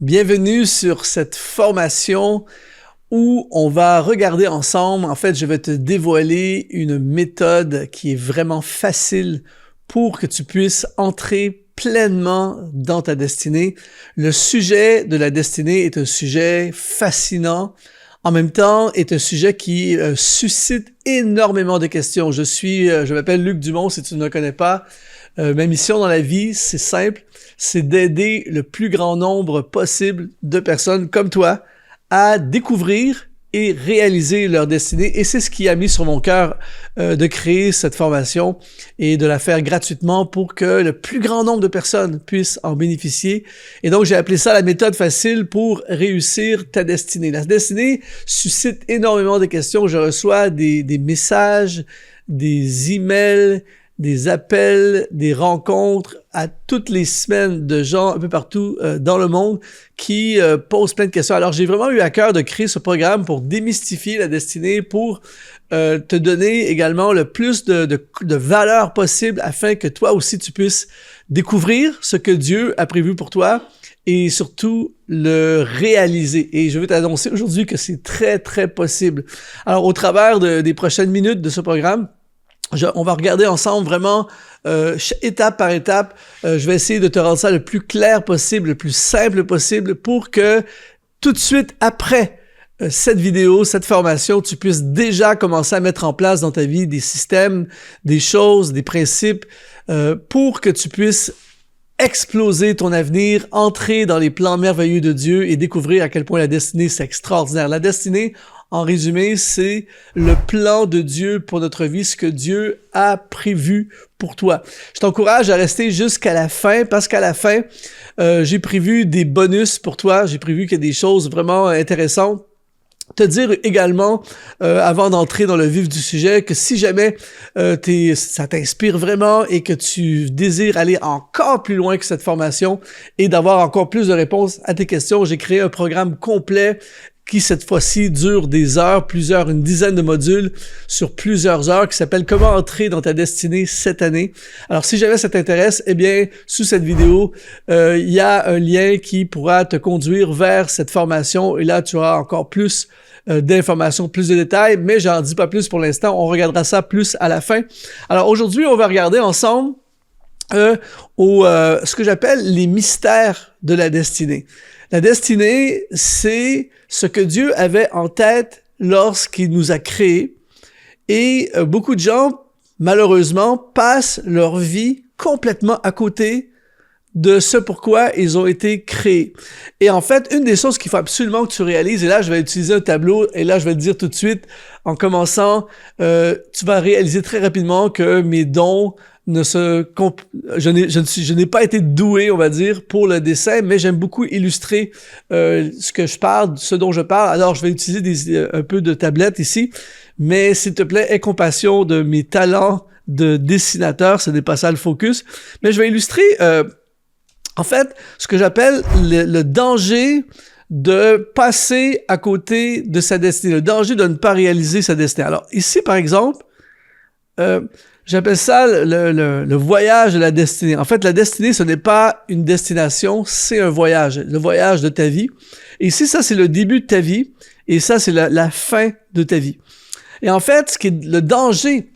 Bienvenue sur cette formation où on va regarder ensemble. En fait, je vais te dévoiler une méthode qui est vraiment facile pour que tu puisses entrer pleinement dans ta destinée. Le sujet de la destinée est un sujet fascinant. En même temps, est un sujet qui suscite énormément de questions. Je m'appelle Luc Dumont, si tu ne me connais pas. Ma mission dans la vie, c'est simple, c'est d'aider le plus grand nombre possible de personnes comme toi à découvrir et réaliser leur destinée. Et c'est ce qui a mis sur mon cœur de créer cette formation et de la faire gratuitement pour que le plus grand nombre de personnes puissent en bénéficier. Et donc, j'ai appelé ça la méthode facile pour réussir ta destinée. La destinée suscite énormément de questions. Je reçois des messages, des emails, des appels, des rencontres à toutes les semaines de gens un peu partout dans le monde qui posent plein de questions. Alors, j'ai vraiment eu à cœur de créer ce programme pour démystifier la destinée, pour te donner également le plus de valeur possible afin que toi aussi tu puisses découvrir ce que Dieu a prévu pour toi et surtout le réaliser. Et je veux t'annoncer aujourd'hui que c'est très, très possible. Alors, au travers des prochaines minutes de ce programme, on va regarder ensemble vraiment étape par étape. Je vais essayer de te rendre ça le plus clair possible, le plus simple possible pour que tout de suite après cette vidéo, cette formation, tu puisses déjà commencer à mettre en place dans ta vie des systèmes, des choses, des principes pour que tu puisses exploser ton avenir, entrer dans les plans merveilleux de Dieu et découvrir à quel point la destinée, c'est extraordinaire. La destinée, en résumé, c'est le plan de Dieu pour notre vie, ce que Dieu a prévu pour toi. Je t'encourage à rester jusqu'à la fin parce qu'à la fin, j'ai prévu des bonus pour toi. J'ai prévu qu'il y a des choses vraiment intéressantes. Te dire également, avant d'entrer dans le vif du sujet, que si jamais ça t'inspire vraiment et que tu désires aller encore plus loin que cette formation et d'avoir encore plus de réponses à tes questions, j'ai créé un programme complet qui cette fois-ci dure des heures, une dizaine de modules sur plusieurs heures, qui s'appelle « Comment entrer dans ta destinée cette année ». Alors, si jamais ça t'intéresse, eh bien, sous cette vidéo, il y a un lien qui pourra te conduire vers cette formation et là, tu auras encore plus d'informations, plus de détails, mais j'en dis pas plus pour l'instant, on regardera ça plus à la fin. Alors, aujourd'hui, on va regarder ensemble ce que j'appelle les mystères de la destinée. La destinée, c'est ce que Dieu avait en tête lorsqu'il nous a créés. Et beaucoup de gens, malheureusement, passent leur vie complètement à côté de ce pourquoi ils ont été créés. Et en fait, une des choses qu'il faut absolument que tu réalises, et là, je vais utiliser un tableau, et là, je vais te dire tout de suite, en commençant, tu vas réaliser très rapidement que mes dons je n'ai pas été doué, on va dire, pour le dessin, mais j'aime beaucoup illustrer ce dont je parle. Alors, je vais utiliser un peu de tablette ici, mais s'il te plaît, aie compassion de mes talents de dessinateur, ce n'est pas ça le focus. Mais je vais illustrer, en fait, ce que j'appelle le danger de passer à côté de sa destinée, le danger de ne pas réaliser sa destinée. Alors, ici, par exemple, j'appelle ça le voyage de la destinée. En fait, la destinée, ce n'est pas une destination, c'est un voyage, le voyage de ta vie. Et ici, ça, c'est le début de ta vie, et ça, c'est la fin de ta vie. Et en fait, ce qui est le danger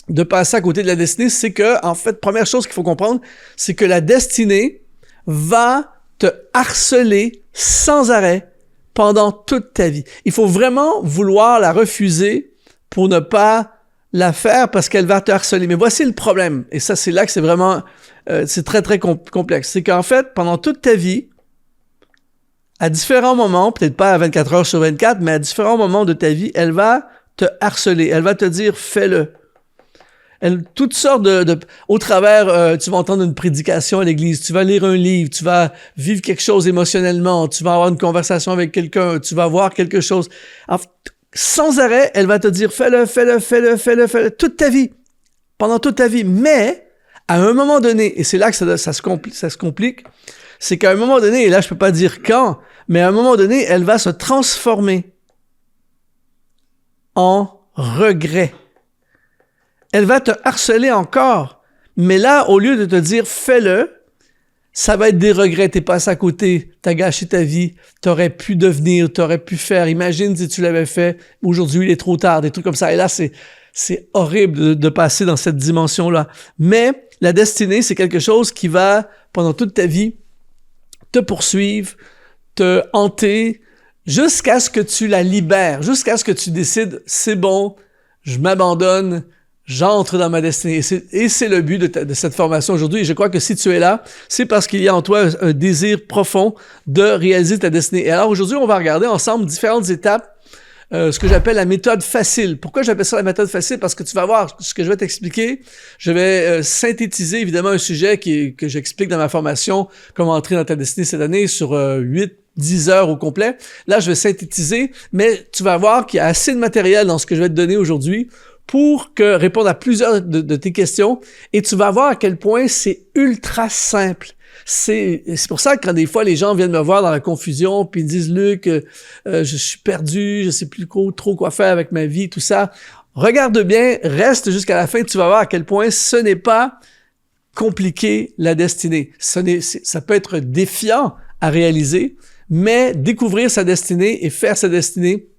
de passer à côté de la destinée, c'est que, en fait, première chose qu'il faut comprendre, c'est que la destinée va te harceler sans arrêt pendant toute ta vie. Il faut vraiment vouloir la refuser pour ne pas la faire parce qu'elle va te harceler. Mais voici le problème. Et ça, c'est là que c'est vraiment, c'est très, très complexe. C'est qu'en fait, pendant toute ta vie, à différents moments, peut-être pas à 24 heures sur 24, mais à différents moments de ta vie, elle va te harceler. Elle va te dire, fais-le. Toutes sortes au travers, tu vas entendre une prédication à l'église, tu vas lire un livre, tu vas vivre quelque chose émotionnellement, tu vas avoir une conversation avec quelqu'un, tu vas voir quelque chose. Sans arrêt, elle va te dire fais-le, toute ta vie, pendant toute ta vie. Mais, à un moment donné, et c'est là que ça se complique, c'est qu'à un moment donné, et là je peux pas dire quand, mais à un moment donné, elle va se transformer en regret. Elle va te harceler encore, mais là, au lieu de te dire fais-le, ça va être des regrets, t'es passé à côté, t'as gâché ta vie, t'aurais pu devenir, t'aurais pu faire, imagine si tu l'avais fait, aujourd'hui il est trop tard, des trucs comme ça. Et là, c'est horrible de passer dans cette dimension-là. Mais la destinée, c'est quelque chose qui va, pendant toute ta vie, te poursuivre, te hanter, jusqu'à ce que tu la libères, jusqu'à ce que tu décides, c'est bon, je m'abandonne, j'entre dans ma destinée. Et c'est le but de cette formation aujourd'hui. Et je crois que si tu es là, c'est parce qu'il y a en toi un désir profond de réaliser ta destinée. Et alors aujourd'hui, on va regarder ensemble différentes étapes, ce que j'appelle la méthode facile. Pourquoi j'appelle ça la méthode facile? Parce que tu vas voir ce que je vais t'expliquer. Je vais synthétiser évidemment un sujet que j'explique dans ma formation, comment entrer dans ta destinée cette année sur 8-10 heures au complet. Là, je vais synthétiser, mais tu vas voir qu'il y a assez de matériel dans ce que je vais te donner aujourd'hui pour répondre à plusieurs de tes questions, et tu vas voir à quel point c'est ultra simple. C'est pour ça que quand des fois les gens viennent me voir dans la confusion, puis ils disent « Luc, je suis perdu, je sais plus trop quoi faire avec ma vie, tout ça », regarde bien, reste jusqu'à la fin, tu vas voir à quel point ce n'est pas compliqué la destinée. Ça peut être défiant à réaliser, mais découvrir sa destinée et faire sa destinée,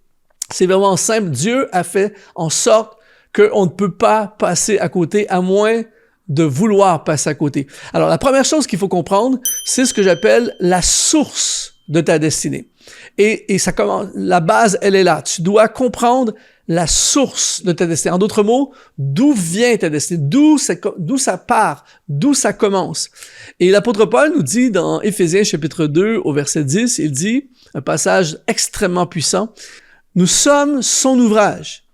c'est vraiment simple. Dieu a fait en sorte qu'on ne peut pas passer à côté à moins de vouloir passer à côté. Alors, la première chose qu'il faut comprendre, c'est ce que j'appelle la source de ta destinée. Et ça commence, la base, elle est là. Tu dois comprendre la source de ta destinée. En d'autres mots, d'où vient ta destinée, d'où ça part, d'où ça commence. Et l'apôtre Paul nous dit dans Éphésiens chapitre 2 au verset 10, il dit, un passage extrêmement puissant, « Nous sommes son ouvrage,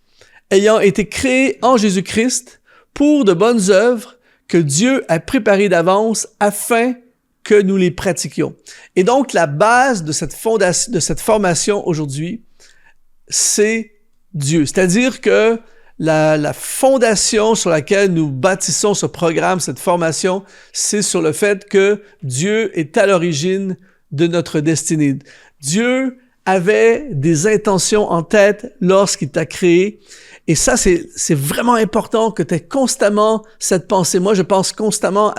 ayant été créés en Jésus-Christ pour de bonnes œuvres que Dieu a préparées d'avance afin que nous les pratiquions. » Et donc, la base de cette formation aujourd'hui, c'est Dieu. C'est-à-dire que la fondation sur laquelle nous bâtissons ce programme, cette formation, c'est sur le fait que Dieu est à l'origine de notre destinée. Dieu avait des intentions en tête lorsqu'il t'a créé. Et ça, c'est vraiment important que tu aies constamment cette pensée. Moi, je pense constamment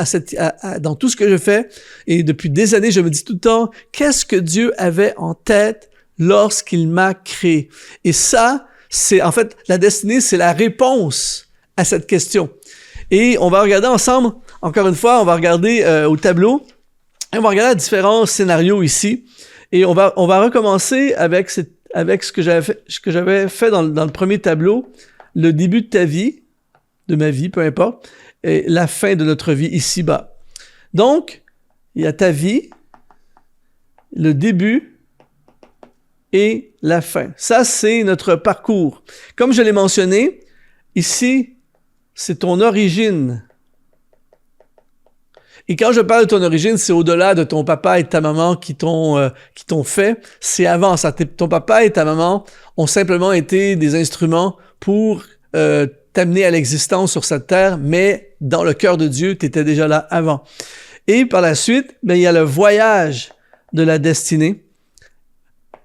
dans tout ce que je fais. Et depuis des années, je me dis tout le temps, qu'est-ce que Dieu avait en tête lorsqu'il m'a créé? Et ça, c'est en fait, la destinée, c'est la réponse à cette question. Et on va regarder ensemble, encore une fois, on va regarder au tableau. Et on va regarder différents scénarios ici. Et on va recommencer avec ce que j'avais fait dans le premier tableau, le début de ta vie, de ma vie, peu importe, et la fin de notre vie ici-bas. Donc, il y a ta vie, le début et la fin. Ça, c'est notre parcours. Comme je l'ai mentionné, ici, c'est ton origine. Et quand je parle de ton origine, c'est au-delà de ton papa et de ta maman qui t'ont fait. C'est avant ça. Ton papa et ta maman ont simplement été des instruments pour t'amener à l'existence sur cette terre, mais dans le cœur de Dieu, tu étais déjà là avant. Et par la suite, il y a le voyage de la destinée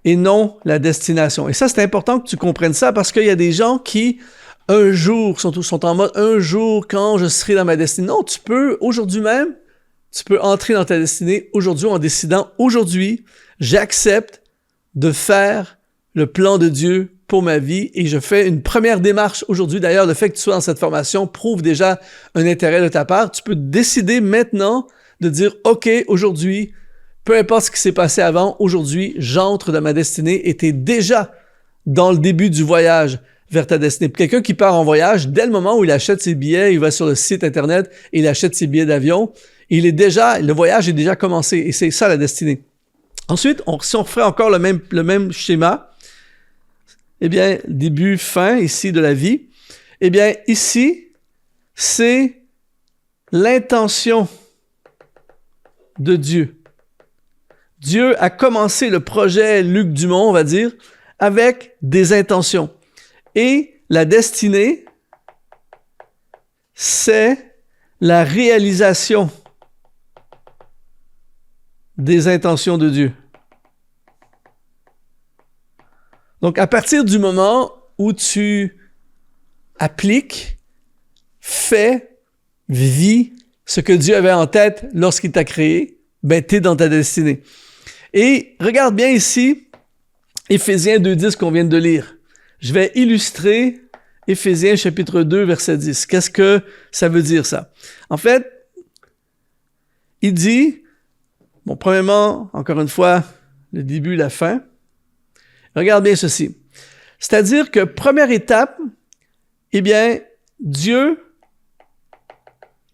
et non la destination. Et ça, c'est important que tu comprennes ça parce qu'il y a des gens qui, un jour, sont en mode « un jour, quand je serai dans ma destinée ». Non, tu peux, aujourd'hui même, tu peux entrer dans ta destinée aujourd'hui en décidant « aujourd'hui, j'accepte de faire le plan de Dieu pour ma vie et je fais une première démarche aujourd'hui. » D'ailleurs, le fait que tu sois dans cette formation prouve déjà un intérêt de ta part. Tu peux décider maintenant de dire « OK, aujourd'hui, peu importe ce qui s'est passé avant, aujourd'hui, j'entre dans ma destinée » et tu es déjà dans le début du voyage vers ta destinée. Quelqu'un qui part en voyage, dès le moment où il achète ses billets, il va sur le site Internet et il achète ses billets d'avion, le voyage est déjà commencé et c'est ça la destinée. Ensuite, si on ferait encore le même schéma, eh bien, début, fin ici de la vie, eh bien, ici, c'est l'intention de Dieu. Dieu a commencé le projet Luc Dumont, on va dire, avec des intentions. Et la destinée, c'est la réalisation des intentions de Dieu. Donc, à partir du moment où tu appliques, fais, vis ce que Dieu avait en tête lorsqu'il t'a créé, ben t'es dans ta destinée. Et regarde bien ici, Éphésiens 2.10 qu'on vient de lire. Je vais illustrer Éphésiens chapitre 2, verset 10. Qu'est-ce que ça veut dire ça? En fait, il dit, bon, premièrement, encore une fois, le début, la fin. Regarde bien ceci. C'est-à-dire que première étape, eh bien, Dieu,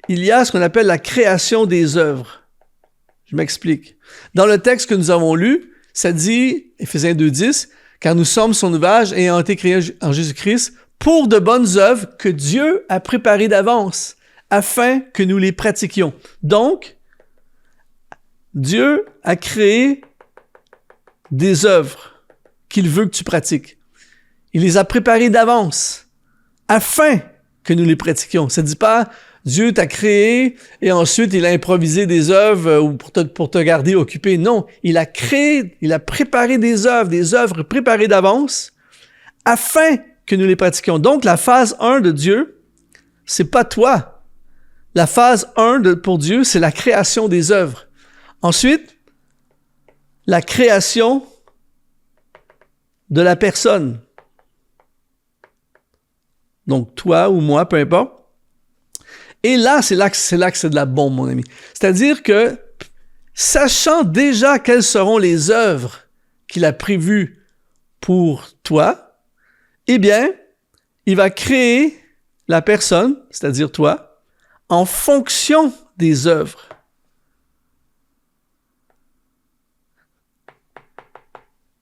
il y a ce qu'on appelle la création des œuvres. Je m'explique. Dans le texte que nous avons lu, ça dit, Éphésiens 2.10, « Car nous sommes son ouvrage ayant été créés en Jésus-Christ pour de bonnes œuvres que Dieu a préparées d'avance, afin que nous les pratiquions. » Donc, Dieu a créé des œuvres qu'il veut que tu pratiques. Il les a préparées d'avance, afin que nous les pratiquions. Ça ne dit pas Dieu t'a créé et ensuite il a improvisé des œuvres pour te garder occupé. Non, il a créé, il a préparé des œuvres préparées d'avance afin que nous les pratiquions. Donc la phase 1 de Dieu, c'est pas toi. La phase 1 pour Dieu, c'est la création des œuvres. Ensuite, la création de la personne. Donc toi ou moi, peu importe. Et là, c'est là que c'est de la bombe, mon ami. C'est-à-dire que, sachant déjà quelles seront les œuvres qu'il a prévues pour toi, eh bien, il va créer la personne, c'est-à-dire toi, en fonction des œuvres.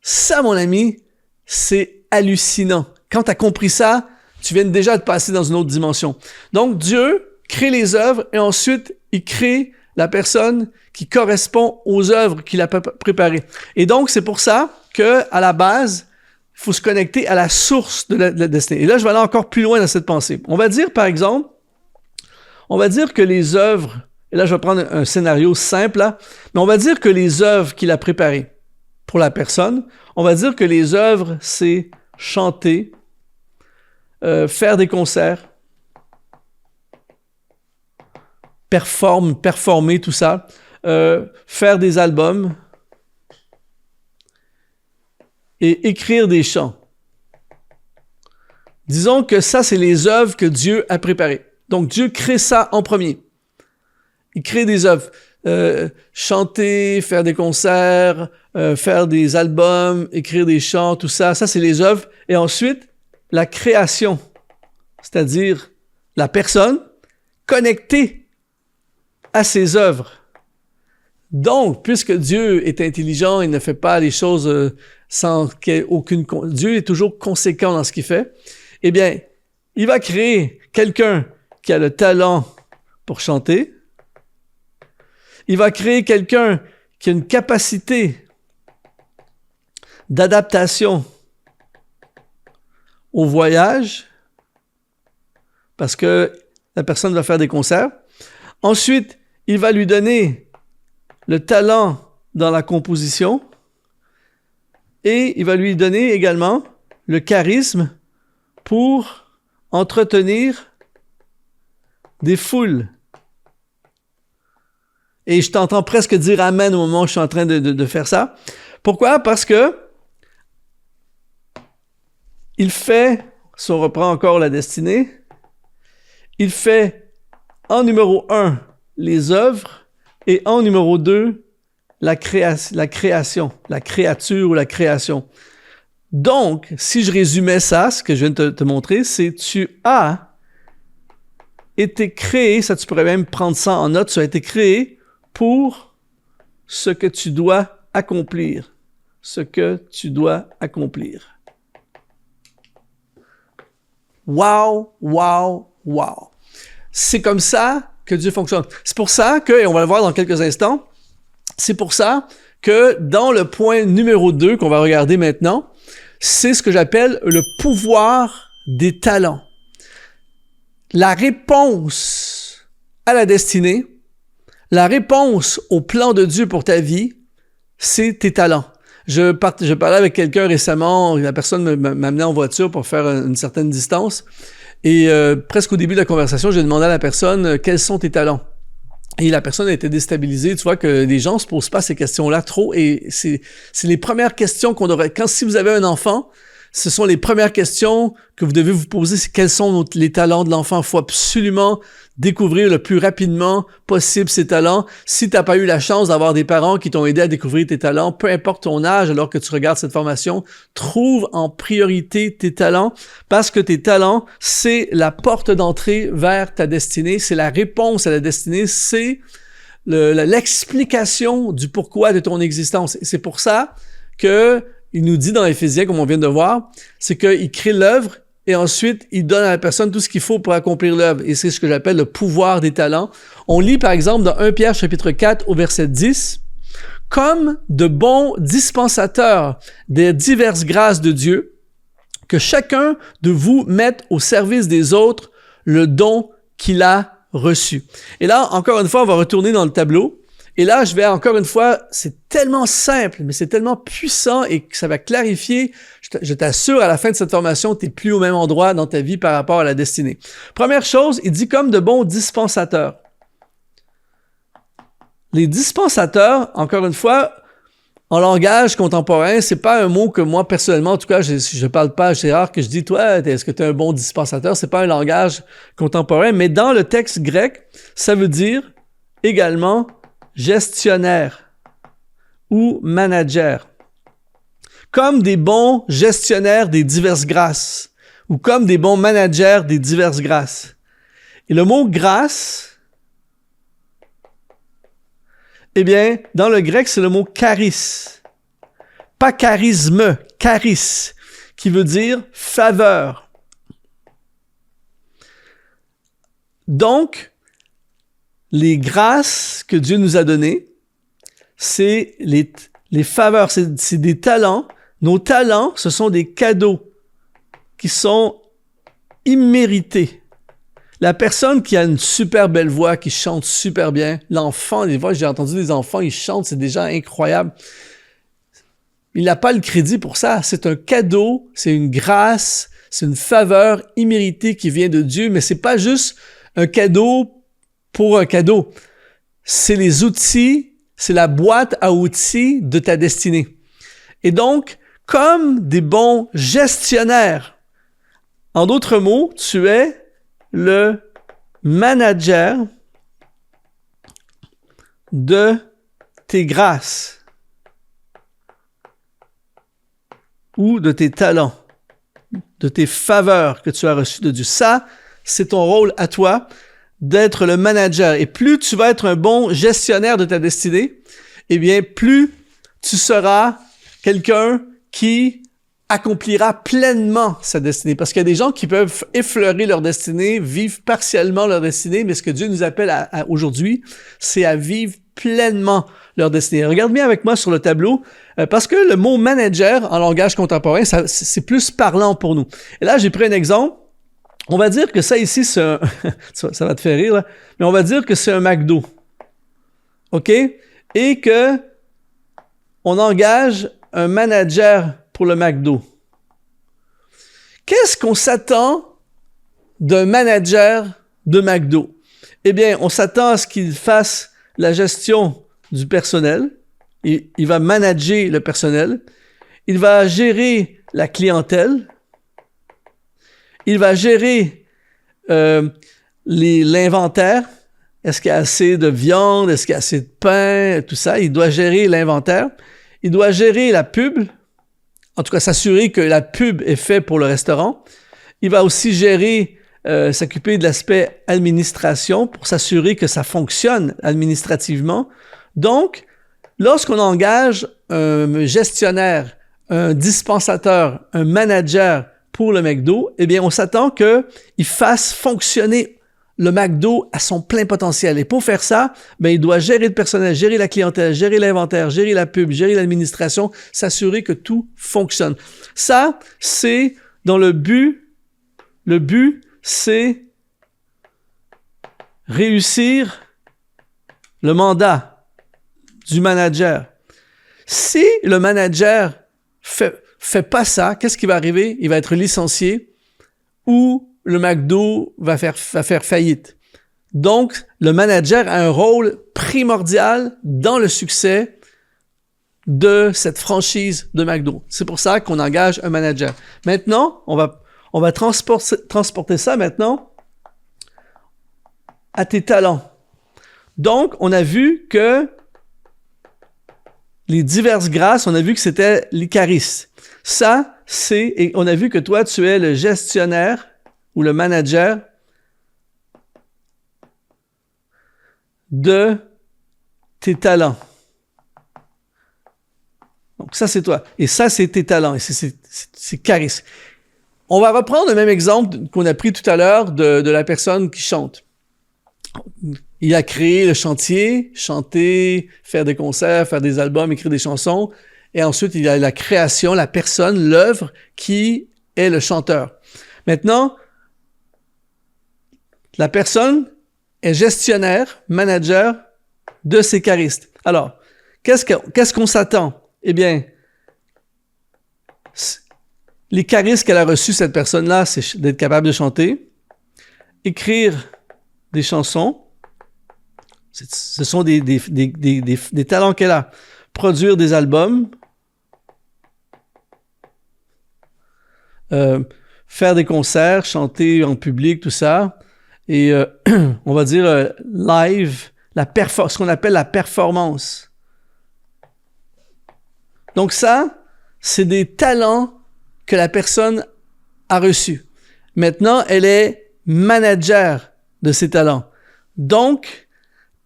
Ça, mon ami, c'est hallucinant. Quand tu as compris ça, tu viens déjà de passer dans une autre dimension. Donc, Dieu crée les œuvres et ensuite, il crée la personne qui correspond aux œuvres qu'il a préparées. Et donc, c'est pour ça qu'à la base, il faut se connecter à la source de la destinée. Et là, je vais aller encore plus loin dans cette pensée. On va dire, par exemple, que les œuvres, et là, je vais prendre un scénario simple, là, mais on va dire que les œuvres qu'il a préparées pour la personne, on va dire que les œuvres, c'est chanter, faire des concerts, performer, tout ça, faire des albums et écrire des chants. Disons que ça, c'est les œuvres que Dieu a préparées. Donc, Dieu crée ça en premier. Il crée des œuvres. Chanter, faire des concerts, faire des albums, écrire des chants, tout ça, ça, c'est les œuvres. Et ensuite, la création, c'est-à-dire la personne connectée à ses œuvres. Donc, puisque Dieu est intelligent, il ne fait pas les choses sans qu'il y ait aucune... Dieu est toujours conséquent dans ce qu'il fait. Eh bien, il va créer quelqu'un qui a le talent pour chanter. Il va créer quelqu'un qui a une capacité d'adaptation au voyage, parce que la personne va faire des concerts. Ensuite, il va lui donner le talent dans la composition et il va lui donner également le charisme pour entretenir des foules. Et je t'entends presque dire amen au moment où je suis en train de faire ça. Pourquoi? Parce que il fait, si on reprend encore la destinée, il fait en numéro 1 les œuvres et en numéro 2 la création, la créature ou la création. Donc, si je résumais ça, ce que je viens de te montrer, c'est tu as été créé, ça tu pourrais même prendre ça en note, tu as été créé pour ce que tu dois accomplir. Ce que tu dois accomplir. Wow, wow, wow. C'est comme ça que Dieu fonctionne. C'est pour ça que, et on va le voir dans quelques instants, c'est pour ça que dans le point numéro 2 qu'on va regarder maintenant, c'est ce que j'appelle le pouvoir des talents. La réponse à la destinée, la réponse au plan de Dieu pour ta vie, c'est tes talents. Je parlais avec quelqu'un récemment, la personne m'a amené en voiture pour faire une certaine distance et presque au début de la conversation, j'ai demandé à la personne « Quels sont tes talents? » Et la personne a été déstabilisée. Tu vois que les gens se posent pas ces questions-là trop. Et c'est les premières questions qu'on devrait... Si vous avez un enfant, ce sont les premières questions que vous devez vous poser. C'est quels sont les talents de l'enfant. Il faut absolument découvrir le plus rapidement possible ses talents. Si tu n'as pas eu la chance d'avoir des parents qui t'ont aidé à découvrir tes talents, peu importe ton âge alors que tu regardes cette formation, trouve en priorité tes talents parce que tes talents, c'est la porte d'entrée vers ta destinée. C'est la réponse à la destinée. C'est l'explication du pourquoi de ton existence. Et c'est pour ça que il nous dit dans Éphésiens, comme on vient de voir, c'est qu'il crée l'œuvre et ensuite, il donne à la personne tout ce qu'il faut pour accomplir l'œuvre. Et c'est ce que j'appelle le pouvoir des talents. On lit par exemple dans 1 Pierre chapitre 4 au verset 10, « Comme de bons dispensateurs des diverses grâces de Dieu, que chacun de vous mette au service des autres le don qu'il a reçu. » Et là, encore une fois, on va retourner dans le tableau. Et là, je vais encore une fois, c'est tellement simple, mais c'est tellement puissant et que ça va clarifier. Je t'assure, à la fin de cette formation, tu n'es plus au même endroit dans ta vie par rapport à la destinée. Première chose, il dit comme de bons dispensateurs. Les dispensateurs, encore une fois, en langage contemporain, c'est pas un mot que moi, personnellement, en tout cas, je parle pas, c'est rare que je dis, toi, est-ce que tu es un bon dispensateur? C'est pas un langage contemporain, mais dans le texte grec, ça veut dire également gestionnaire ou manager. Comme des bons gestionnaires des diverses grâces ou comme des bons managers des diverses grâces. Et le mot grâce, eh bien, dans le grec, c'est le mot charis. Pas charisme, charis, qui veut dire faveur. Donc, les grâces que Dieu nous a données, c'est les faveurs, c'est des talents. Nos talents, ce sont des cadeaux qui sont immérités. La personne qui a une super belle voix, qui chante super bien, l'enfant, des fois, j'ai entendu des enfants, ils chantent, c'est déjà incroyable. Il n'a pas le crédit pour ça. C'est un cadeau, c'est une grâce, c'est une faveur imméritée qui vient de Dieu, mais c'est pas juste un cadeau pour un cadeau. C'est les outils, c'est la boîte à outils de ta destinée. Et donc, comme des bons gestionnaires, en d'autres mots, tu es le manager de tes grâces ou de tes talents, de tes faveurs que tu as reçues de Dieu. Ça, c'est ton rôle à toi d'être le manager. Et plus tu vas être un bon gestionnaire de ta destinée, eh bien, plus tu seras quelqu'un qui accomplira pleinement sa destinée. Parce qu'il y a des gens qui peuvent effleurer leur destinée, vivre partiellement leur destinée, mais ce que Dieu nous appelle aujourd'hui, c'est à vivre pleinement leur destinée. Regarde bien avec moi sur le tableau, parce que le mot manager en langage contemporain, c'est plus parlant pour nous. Et là, j'ai pris un exemple. On va dire que ça ici, c'est un... ça va te faire rire, là. Mais on va dire que c'est un McDo. OK? Et que on engage un manager pour le McDo. Qu'est-ce qu'on s'attend d'un manager de McDo? Eh bien, on s'attend à ce qu'il fasse la gestion du personnel. Il va manager le personnel. Il va gérer la clientèle. Il va gérer l'inventaire. Est-ce qu'il y a assez de viande? Est-ce qu'il y a assez de pain? Tout ça. Il doit gérer l'inventaire. Il doit gérer la pub. En tout cas, s'assurer que la pub est faite pour le restaurant. Il va aussi gérer, s'occuper de l'aspect administration pour s'assurer que ça fonctionne administrativement. Donc, lorsqu'on engage un gestionnaire, un dispensateur, un manager pour le McDo, eh bien, on s'attend qu'il fasse fonctionner le McDo à son plein potentiel. Et pour faire ça, ben, il doit gérer le personnel, gérer la clientèle, gérer l'inventaire, gérer la pub, gérer l'administration, s'assurer que tout fonctionne. Ça, c'est dans le but. Le but, c'est réussir le mandat du manager. Si le manager fait pas ça, qu'est-ce qui va arriver? Il va être licencié ou le McDo va faire faillite. Donc, le manager a un rôle primordial dans le succès de cette franchise de McDo. C'est pour ça qu'on engage un manager. Maintenant, on va transporter ça maintenant à tes talents. Donc, on a vu que les diverses grâces, on a vu que c'était les charismes. Ça, et on a vu que toi, tu es le gestionnaire ou le manager de tes talents. Donc ça, c'est toi. Et ça, c'est tes talents. Et c'est charisme. On va reprendre le même exemple qu'on a pris tout à l'heure de la personne qui chante. Il a créé le chantier, chanter, faire des concerts, faire des albums, écrire des chansons. Et ensuite, il y a la création, la personne, l'œuvre qui est le chanteur. Maintenant, la personne est gestionnaire, manager de ses charismes. Alors, qu'est-ce qu'on s'attend? Eh bien, les charismes qu'elle a reçus, cette personne-là, c'est d'être capable de chanter, écrire des chansons. Ce sont des talents qu'elle a. Produire des albums, faire des concerts, chanter en public, tout ça. Et on va dire live, ce qu'on appelle la performance. Donc ça, c'est des talents que la personne a reçus. Maintenant, elle est manager de ses talents. Donc,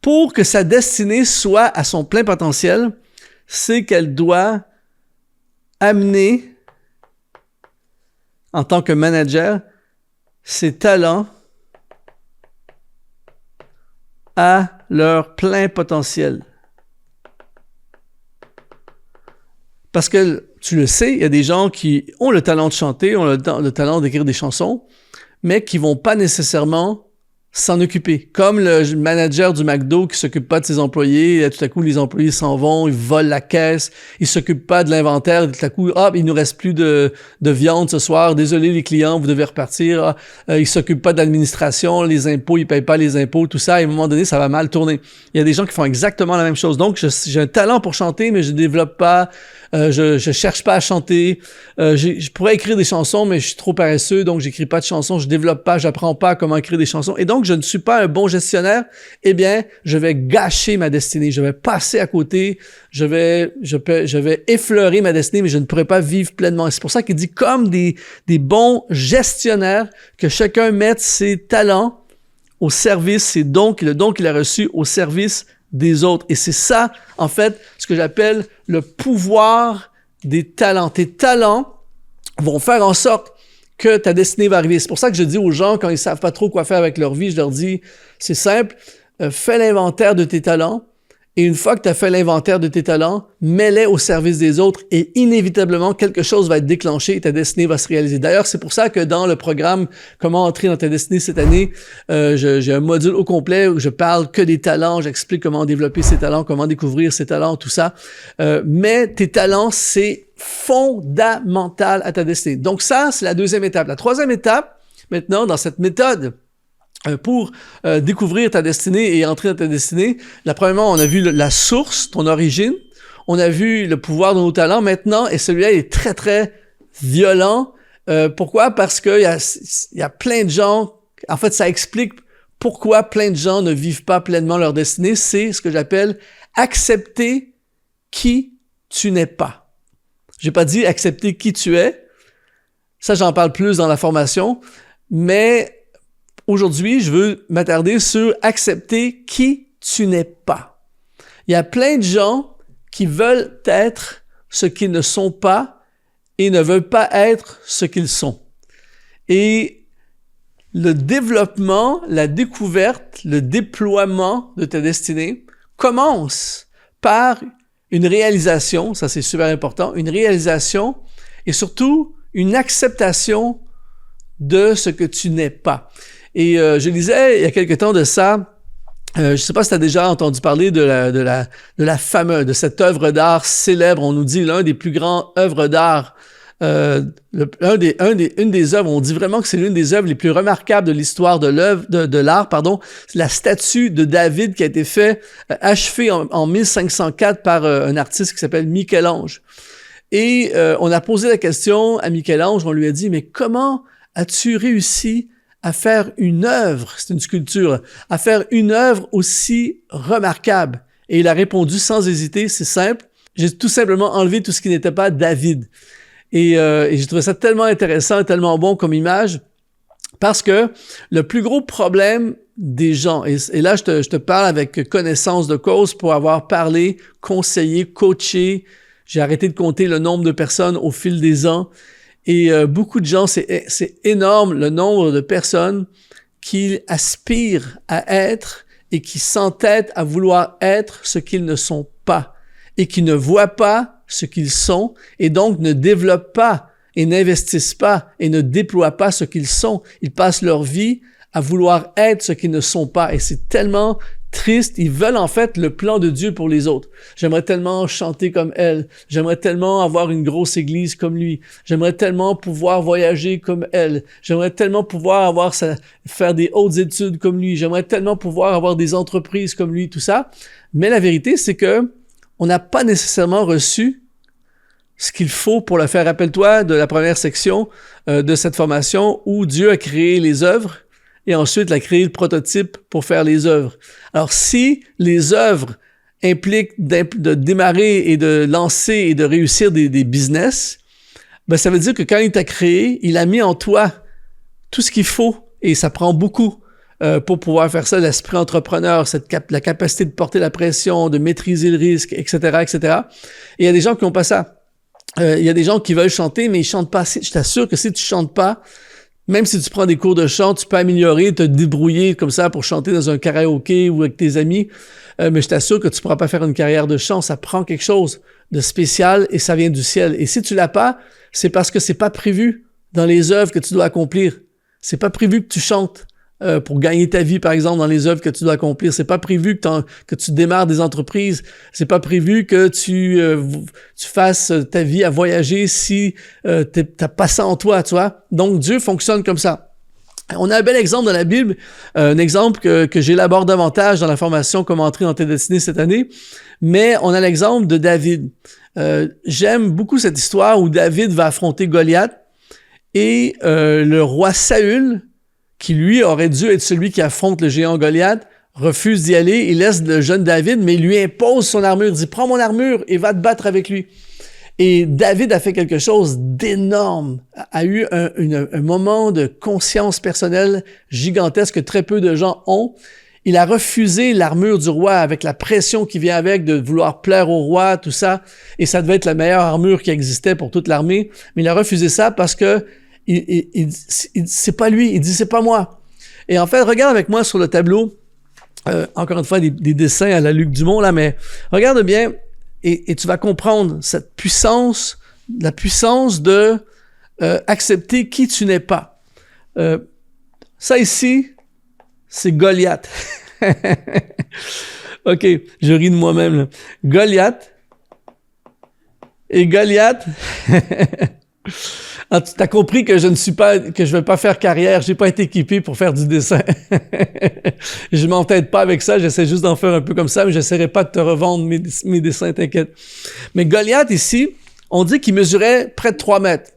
pour que sa destinée soit à son plein potentiel, c'est qu'elle doit amener, en tant que manager, ses talents à leur plein potentiel. Parce que, tu le sais, il y a des gens qui ont le talent de chanter, ont le talent d'écrire des chansons, mais qui vont pas nécessairement s'en occuper. Comme le manager du McDo qui s'occupe pas de ses employés, et tout à coup, les employés s'en vont, ils volent la caisse, ils s'occupent pas de l'inventaire, et tout à coup, il nous reste plus de viande ce soir, désolé les clients, vous devez repartir, ils s'occupent pas de l'administration, les impôts, ils payent pas les impôts, tout ça, et à un moment donné, ça va mal tourner. Il y a des gens qui font exactement la même chose. Donc, j'ai un talent pour chanter, mais je développe pas, je cherche pas à chanter, je pourrais écrire des chansons, mais je suis trop paresseux, donc j'écris pas de chansons, je développe pas, j'apprends pas comment écrire des chansons, et donc je ne suis pas un bon gestionnaire, eh bien, je vais gâcher ma destinée, je vais passer à côté, je vais effleurer ma destinée, mais je ne pourrai pas vivre pleinement. Et c'est pour ça qu'il dit comme des bons gestionnaires, que chacun mette ses talents au service, le don qu'il a reçu au service des autres. Et c'est ça, en fait, ce que j'appelle le pouvoir des talents. Tes talents vont faire en sorte que ta destinée va arriver. C'est pour ça que je dis aux gens, quand ils savent pas trop quoi faire avec leur vie, je leur dis, c'est simple, fais l'inventaire de tes talents, et une fois que tu as fait l'inventaire de tes talents, mets-les au service des autres, et inévitablement, quelque chose va être déclenché et ta destinée va se réaliser. D'ailleurs, c'est pour ça que dans le programme « Comment entrer dans ta destinée » cette année, j'ai un module au complet où je parle que des talents, j'explique comment développer ses talents, comment découvrir ses talents, tout ça. Mais tes talents, c'est fondamental à ta destinée. Donc ça, c'est la deuxième étape. La troisième étape, maintenant, dans cette méthode pour découvrir ta destinée et entrer dans ta destinée, premièrement, on a vu la source, ton origine, on a vu le pouvoir de nos talents maintenant, et celui-là est très, très violent. Pourquoi? Parce que il y a plein de gens, en fait, ça explique pourquoi plein de gens ne vivent pas pleinement leur destinée. C'est ce que j'appelle accepter qui tu n'es pas. J'ai pas dit accepter qui tu es. Ça, j'en parle plus dans la formation. Mais aujourd'hui, je veux m'attarder sur accepter qui tu n'es pas. Il y a plein de gens qui veulent être ce qu'ils ne sont pas et ne veulent pas être ce qu'ils sont. Et le développement, la découverte, le déploiement de ta destinée commence par une réalisation, ça c'est super important, une réalisation et surtout une acceptation de ce que tu n'es pas. Et je lisais il y a quelque temps de ça, je ne sais pas si tu as déjà entendu parler de cette œuvre d'art célèbre, on nous dit l'un des plus grands œuvres d'art une des œuvres, on dit vraiment que c'est l'une des œuvres les plus remarquables de l'histoire de l'art, c'est la statue de David qui a été achevée en 1504 par un artiste qui s'appelle Michel-Ange. Et on a posé la question à Michel-Ange, on lui a dit, mais comment as-tu réussi à faire une œuvre, c'est une sculpture, à faire une œuvre aussi remarquable? Et il a répondu sans hésiter, c'est simple, j'ai tout simplement enlevé tout ce qui n'était pas David. Et j'ai trouvé ça tellement intéressant, tellement bon comme image, parce que le plus gros problème des gens, et là je te parle avec connaissance de cause pour avoir parlé, conseillé, coaché, j'ai arrêté de compter le nombre de personnes au fil des ans, et beaucoup de gens, c'est énorme le nombre de personnes qui aspirent à être et qui s'entêtent à vouloir être ce qu'ils ne sont pas, et qui ne voient pas ce qu'ils sont, et donc ne développent pas et n'investissent pas et ne déploient pas ce qu'ils sont. Ils passent leur vie à vouloir être ce qu'ils ne sont pas, et c'est tellement triste. Ils veulent en fait le plan de Dieu pour les autres. J'aimerais tellement chanter comme elle, j'aimerais tellement avoir une grosse église comme lui, j'aimerais tellement pouvoir voyager comme elle, j'aimerais tellement pouvoir faire des hautes études comme lui, j'aimerais tellement pouvoir avoir des entreprises comme lui, tout ça. Mais la vérité, c'est que on n'a pas nécessairement reçu ce qu'il faut pour le faire. Rappelle-toi de la première section de cette formation où Dieu a créé les œuvres et ensuite il a créé le prototype pour faire les œuvres. Alors, si les œuvres impliquent de démarrer et de lancer et de réussir des business, ben ça veut dire que quand il t'a créé, il a mis en toi tout ce qu'il faut, et ça prend beaucoup pour pouvoir faire ça, l'esprit entrepreneur, la capacité de porter la pression, de maîtriser le risque, etc., etc. Et il y a des gens qui n'ont pas ça. Il y a des gens qui veulent chanter, mais ils chantent pas assez. Je t'assure que si tu chantes pas, même si tu prends des cours de chant, tu peux améliorer, te débrouiller comme ça pour chanter dans un karaoké ou avec tes amis, mais je t'assure que tu pourras pas faire une carrière de chant. Ça prend quelque chose de spécial et ça vient du ciel. Et si tu l'as pas, c'est parce que c'est pas prévu dans les œuvres que tu dois accomplir. C'est pas prévu que tu chantes pour gagner ta vie, par exemple, dans les œuvres que tu dois accomplir. C'est pas prévu que tu démarres des entreprises. C'est pas prévu que tu fasses ta vie à voyager si t'as pas ça en toi, tu vois. Donc, Dieu fonctionne comme ça. On a un bel exemple dans la Bible, un exemple que j'élabore davantage dans la formation « Comment entrer dans tes destinées » cette année, mais on a l'exemple de David. J'aime beaucoup cette histoire où David va affronter Goliath et le roi Saül, qui lui aurait dû être celui qui affronte le géant Goliath, refuse d'y aller, il laisse le jeune David, mais il lui impose son armure, il dit « Prends mon armure et va te battre avec lui ». Et David a fait quelque chose d'énorme, a eu un moment de conscience personnelle gigantesque que très peu de gens ont. Il a refusé l'armure du roi avec la pression qui vient avec de vouloir plaire au roi, tout ça, et ça devait être la meilleure armure qui existait pour toute l'armée, mais il a refusé ça parce que c'est pas lui, il dit c'est pas moi. Et en fait, regarde avec moi sur le tableau, encore une fois des dessins à la Luc Dumont là, mais regarde bien et tu vas comprendre cette puissance, la puissance de accepter qui tu n'es pas. Ça ici, c'est Goliath. OK, je ris de moi-même là. Goliath et Goliath. Ah, tu as compris que je vais pas faire carrière, j'ai pas été équipé pour faire du dessin. Je m'entête pas avec ça, j'essaie juste d'en faire un peu comme ça, mais j'essaierai pas de te revendre mes dessins, t'inquiète. Mais Goliath ici, on dit qu'il mesurait près de 3 mètres.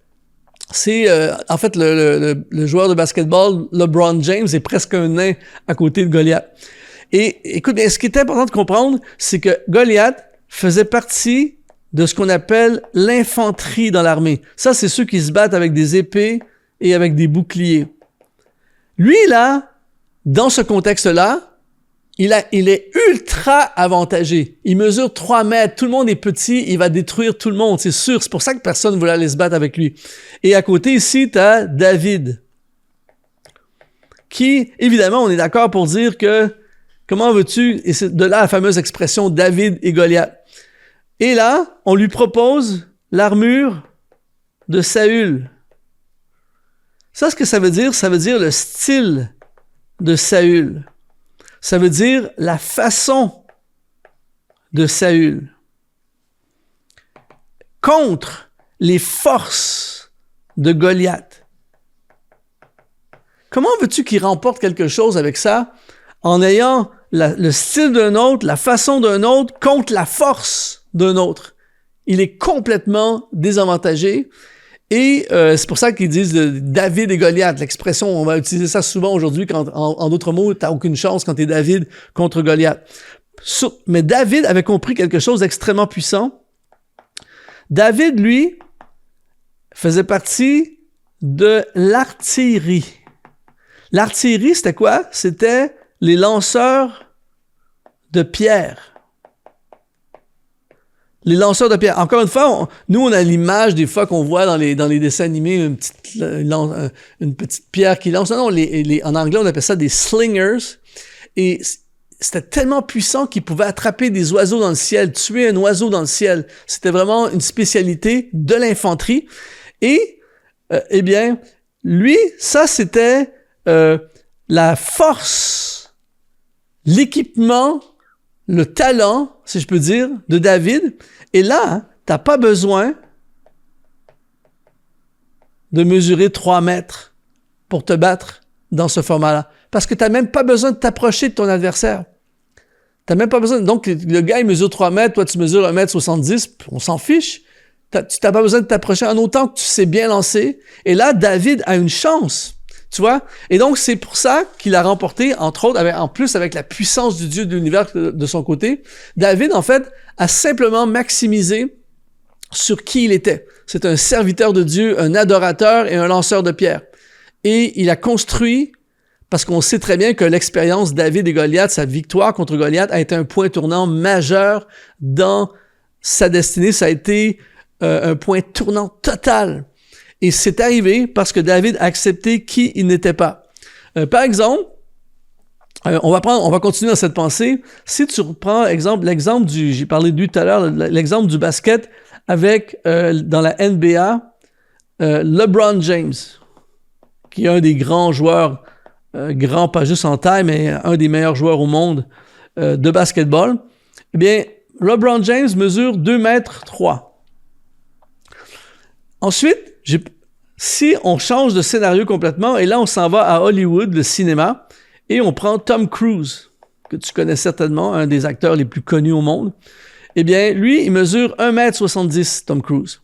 C'est en fait le joueur de basketball LeBron James est presque un nain à côté de Goliath. Et écoute, ce qui est important de comprendre, c'est que Goliath faisait partie de ce qu'on appelle l'infanterie dans l'armée. Ça, c'est ceux qui se battent avec des épées et avec des boucliers. Lui, là, dans ce contexte-là, il est ultra avantagé. Il mesure 3 mètres, tout le monde est petit, il va détruire tout le monde, c'est sûr. C'est pour ça que personne ne voulait aller se battre avec lui. Et à côté, ici, tu as David, qui, évidemment, on est d'accord pour dire que, comment veux-tu, et c'est de là la fameuse expression David et Goliath. Et là, on lui propose l'armure de Saül. Ça, ce que ça veut dire le style de Saül. Ça veut dire la façon de Saül. Contre les forces de Goliath. Comment veux-tu qu'il remporte quelque chose avec ça en ayant le style d'un autre, la façon d'un autre contre la force d'un autre? Il est complètement désavantagé. Et c'est pour ça qu'ils disent David et Goliath. L'expression, on va utiliser ça souvent aujourd'hui quand, en d'autres mots, tu n'as aucune chance quand tu es David contre Goliath. Mais David avait compris quelque chose d'extrêmement puissant. David, lui, faisait partie de l'artillerie. L'artillerie, c'était quoi? C'était les lanceurs de pierre. Les lanceurs de pierre. Encore une fois, nous, on a l'image des fois qu'on voit dans les dessins animés, une petite pierre qui lance. Non, en anglais, on appelle ça des slingers. Et c'était tellement puissant qu'ils pouvaient attraper des oiseaux dans le ciel, tuer un oiseau dans le ciel. C'était vraiment une spécialité de l'infanterie. Et, eh bien, lui, ça, c'était la force, l'équipement, le talent, si je peux dire, de David. Et là, hein, t'as pas besoin de mesurer 3 mètres pour te battre dans ce format-là. Parce que t'as même pas besoin de t'approcher de ton adversaire. T'as même pas besoin. Donc, le gars, il mesure 3 mètres, toi, tu mesures 1m70, on s'en fiche. Tu n'as pas besoin de t'approcher en autant que tu sais bien lancer. Et là, David a une chance. Tu vois? Et donc, c'est pour ça qu'il a remporté, entre autres, en plus avec la puissance du Dieu de l'univers de son côté. David, en fait, a simplement maximisé sur qui il était. C'est un serviteur de Dieu, un adorateur et un lanceur de pierre. Et il a construit, parce qu'on sait très bien que l'expérience David et Goliath, sa victoire contre Goliath, a été un point tournant majeur dans sa destinée. Ça a été un point tournant total. Et c'est arrivé parce que David a accepté qui il n'était pas. Par exemple, on va continuer dans cette pensée. Si tu reprends l'exemple j'ai parlé de lui tout à l'heure, l'exemple du basket avec, dans la NBA, LeBron James, qui est un des grands joueurs, grand pas juste en taille, mais un des meilleurs joueurs au monde de basketball. Eh bien, LeBron James mesure 2,3 mètres. Ensuite, si on change de scénario complètement, et là, on s'en va à Hollywood, le cinéma, et on prend Tom Cruise, que tu connais certainement, un des acteurs les plus connus au monde. Eh bien, lui, il mesure 1,70 m, Tom Cruise.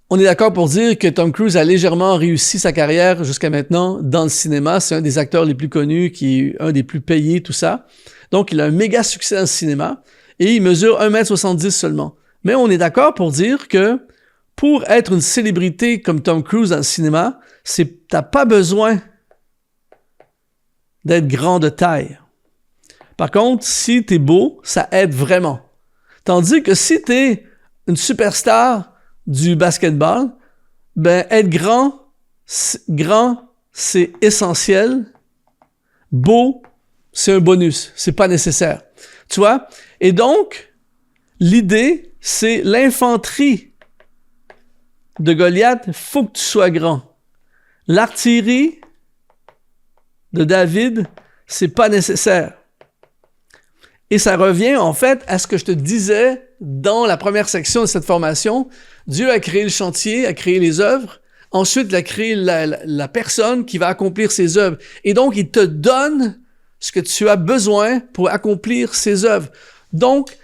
On est d'accord pour dire que Tom Cruise a légèrement réussi sa carrière jusqu'à maintenant dans le cinéma. C'est un des acteurs les plus connus, qui est un des plus payés, tout ça. Donc, il a un méga succès dans le cinéma, et il mesure 1,70 m seulement. Mais on est d'accord pour dire que pour être une célébrité comme Tom Cruise dans le cinéma, t'as pas besoin d'être grand de taille. Par contre, si t'es beau, ça aide vraiment. Tandis que si t'es une superstar du basketball, ben être grand, c'est essentiel. Beau, c'est un bonus, c'est pas nécessaire. Tu vois? Et donc, l'idée, c'est l'infanterie de Goliath, il faut que tu sois grand. L'artillerie de David, c'est pas nécessaire. Et ça revient en fait à ce que je te disais dans la première section de cette formation. Dieu a créé le chantier, a créé les œuvres. Ensuite, il a créé la personne qui va accomplir ses œuvres. Et donc, il te donne ce que tu as besoin pour accomplir ses œuvres. Donc,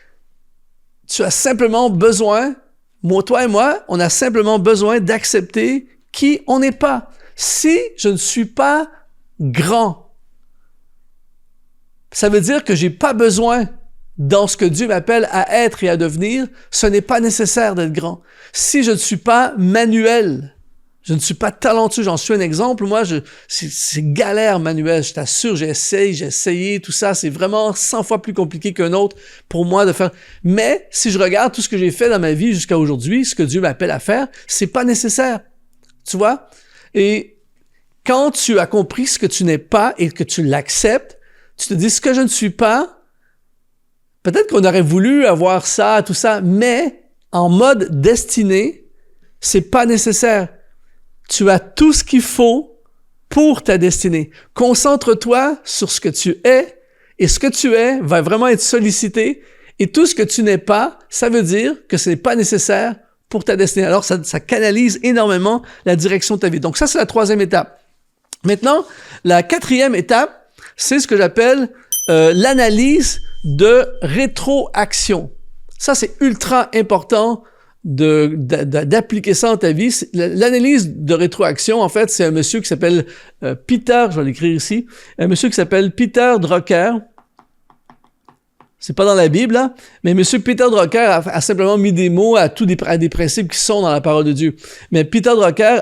tu as simplement besoin, toi et moi, on a simplement besoin d'accepter qui on n'est pas. Si je ne suis pas grand, ça veut dire que j'ai pas besoin, dans ce que Dieu m'appelle à être et à devenir, ce n'est pas nécessaire d'être grand. Si je ne suis pas manuel, je ne suis pas talentueux, j'en suis un exemple, moi, c'est galère manuel, je t'assure, j'ai essayé, tout ça, c'est vraiment 100 fois plus compliqué qu'un autre pour moi de faire. Mais si je regarde tout ce que j'ai fait dans ma vie jusqu'à aujourd'hui, ce que Dieu m'appelle à faire, c'est pas nécessaire. Tu vois? Et quand tu as compris ce que tu n'es pas et que tu l'acceptes, tu te dis ce que je ne suis pas, peut-être qu'on aurait voulu avoir ça, tout ça, mais en mode destinée, c'est pas nécessaire. Tu as tout ce qu'il faut pour ta destinée. Concentre-toi sur ce que tu es, et ce que tu es va vraiment être sollicité, et tout ce que tu n'es pas, ça veut dire que ce n'est pas nécessaire pour ta destinée. Alors, ça canalise énormément la direction de ta vie. Donc, ça, c'est la 3e étape. Maintenant, la 4e étape, c'est ce que j'appelle l'analyse de rétroaction. Ça, c'est ultra important d'appliquer ça dans ta vie. L'analyse de rétroaction, en fait, c'est un monsieur qui s'appelle Peter, je vais l'écrire ici, un monsieur qui s'appelle Peter Drucker. C'est pas dans la Bible, là, mais M. Peter Drucker a simplement mis des mots à des principes qui sont dans la parole de Dieu. Mais Peter Drucker,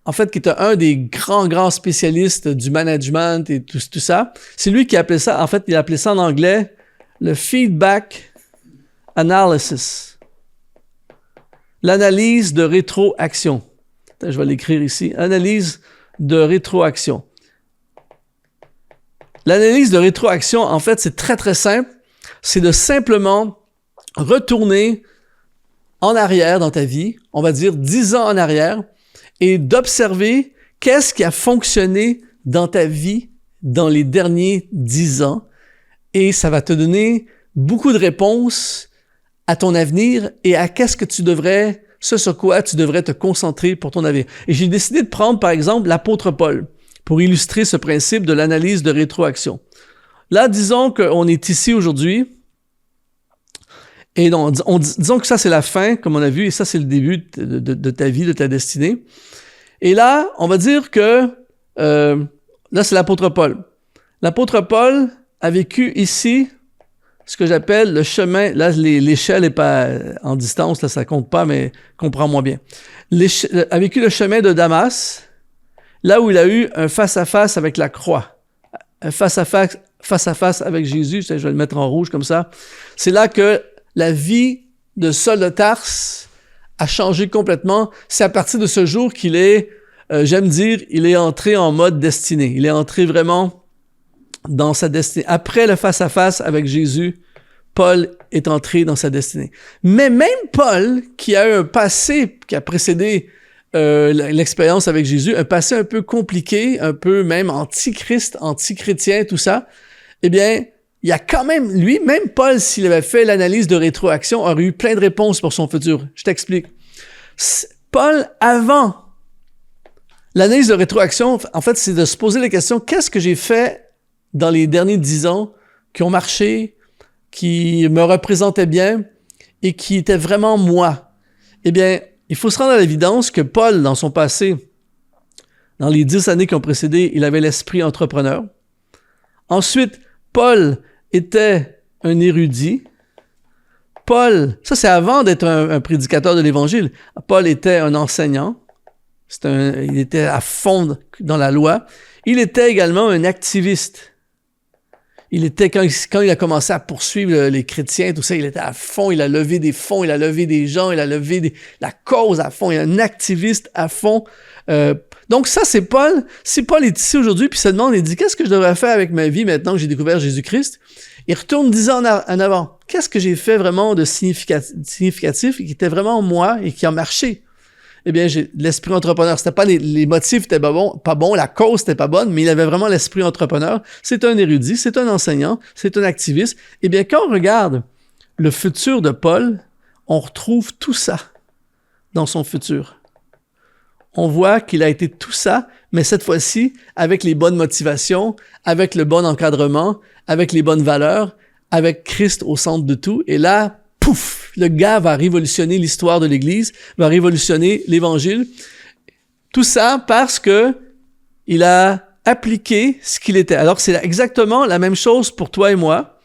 en fait, qui était un des grands spécialistes du management et tout ça, c'est lui qui appelait ça, en fait, il appelait ça en anglais le feedback analysis. L'analyse de rétroaction. Je vais l'écrire ici. Analyse de rétroaction. L'analyse de rétroaction, en fait, c'est très simple. C'est de simplement retourner en arrière dans ta vie, on va dire 10 ans en arrière, et d'observer qu'est-ce qui a fonctionné dans ta vie dans les derniers 10 ans. Et ça va te donner beaucoup de réponses à ton avenir et à ce sur quoi tu devrais te concentrer pour ton avenir. Et j'ai décidé de prendre, par exemple, l'apôtre Paul pour illustrer ce principe de l'analyse de rétroaction. Là, disons qu'on est ici aujourd'hui, et disons que ça, c'est la fin, comme on a vu, et ça, c'est le début de ta vie, de ta destinée. Et là, on va dire que, là, c'est l'apôtre Paul. L'apôtre Paul a vécu ici ce que j'appelle le chemin, là, l'échelle n'est pas en distance, là, ça compte pas, mais comprends-moi bien. A vécu le chemin de Damas, là où il a eu un face-à-face avec la croix. Un face-à-face avec Jésus, je vais le mettre en rouge comme ça. C'est là que la vie de Saul de Tarse a changé complètement. C'est à partir de ce jour qu'il est, j'aime dire, il est entré en mode destinée. Il est entré vraiment dans sa destinée. Après le face-à-face avec Jésus, Paul est entré dans sa destinée. Mais même Paul, qui a eu un passé qui a précédé l'expérience avec Jésus, un passé un peu compliqué, un peu même anti-Christ, anti-chrétien, tout ça, eh bien, il y a quand même, même Paul, s'il avait fait l'analyse de rétroaction, aurait eu plein de réponses pour son futur. Je t'explique. Paul, avant l'analyse de rétroaction, en fait, c'est de se poser la question, qu'est-ce que j'ai fait dans les derniers 10 ans qui ont marché, qui me représentaient bien et qui étaient vraiment moi? Eh bien, il faut se rendre à l'évidence que Paul, dans son passé, dans les 10 années qui ont précédé, il avait l'esprit entrepreneur. Ensuite, Paul était un érudit. Paul, ça c'est avant d'être un prédicateur de l'Évangile. Paul était un enseignant. Il était à fond dans la loi. Il était également un activiste. Il était, quand il a commencé à poursuivre les chrétiens, tout ça, il était à fond, il a levé des fonds, il a levé des gens, il a levé la cause à fond, il est un activiste à fond. Donc ça, c'est Paul. Si Paul est ici aujourd'hui, puis se demande, il dit, qu'est-ce que je devrais faire avec ma vie maintenant que j'ai découvert Jésus-Christ? Il retourne 10 ans en avant. Qu'est-ce que j'ai fait vraiment de significatif et qui était vraiment moi et qui a marché? Eh bien, j'ai l'esprit entrepreneur. C'était pas les motifs étaient pas bons, la cause était pas bonne, mais il avait vraiment l'esprit entrepreneur. C'est un érudit, c'est un enseignant, c'est un activiste. Eh bien, quand on regarde le futur de Paul, on retrouve tout ça dans son futur. On voit qu'il a été tout ça, mais cette fois-ci, avec les bonnes motivations, avec le bon encadrement, avec les bonnes valeurs, avec Christ au centre de tout. Et là, pouf, le gars va révolutionner l'histoire de l'Église, va révolutionner l'Évangile. Tout ça parce que il a appliqué ce qu'il était. Alors, c'est exactement la même chose pour toi et moi.